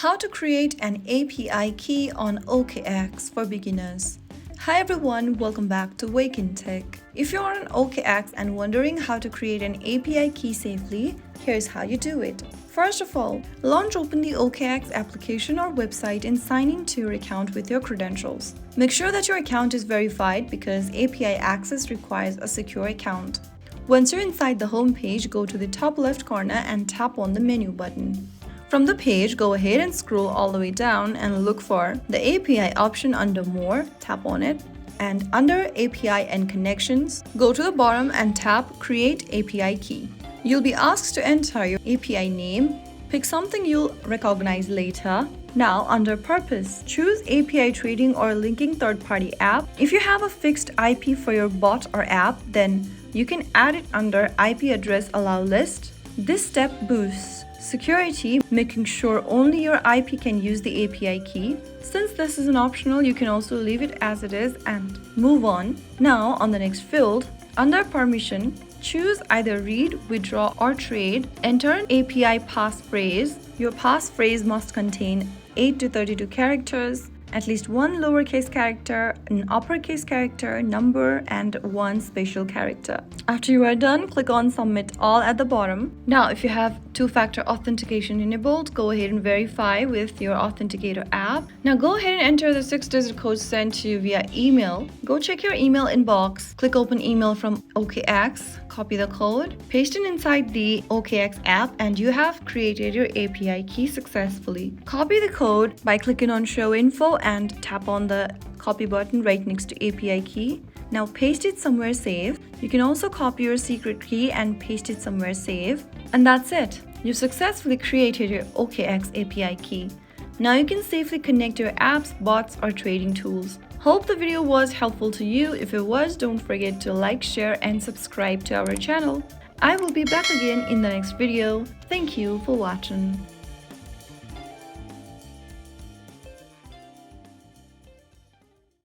How to create an API key on OKX for beginners. Hi everyone, welcome back to Wake&Tech. If you're on OKX and wondering how to create an API key safely, here's how you do it. First of all, open the OKX application or website and sign into your account with your credentials. Make sure that your account is verified because API access requires a secure account. Once you're inside the home page, go to the top left corner and tap on the menu button. From the page, go ahead and scroll all the way down and look for the API option under More, tap on it, and under API and Connections, go to the bottom and tap Create API Key. You'll be asked to enter your API name, pick something you'll recognize later. Now, under Purpose, choose API trading or linking third-party app. If you have a fixed IP for your bot or app, then you can add it under IP address allow list. This step boosts security, making sure only your IP can use the API key. Since this is an optional, you can also leave it as it is and move on. Now, on the next field, under Permission, choose either read, withdraw, or trade. Enter an API passphrase. Your passphrase must contain 8 to 32 characters, at least one lowercase character, an uppercase character, number, and one special character. After you are done, click on Submit All at the bottom. Now, if you have two-factor authentication enabled, go ahead and verify with your authenticator app. Now go ahead and enter the 6-digit code sent to you via email. Go check your email inbox, click Open Email from OKX, copy the code, paste it inside the OKX app, and you have created your API key successfully. Copy the code by clicking on Show Info and tap on the copy button right next to API key. Now paste it somewhere safe. You can also copy your secret key and paste it somewhere safe. And that's it. You've successfully created your OKX API key. Now you can safely connect your apps, bots, or trading tools. Hope the video was helpful to you. If it was, don't forget to like, share, and subscribe to our channel. I will be back again in the next video. Thank you for watching.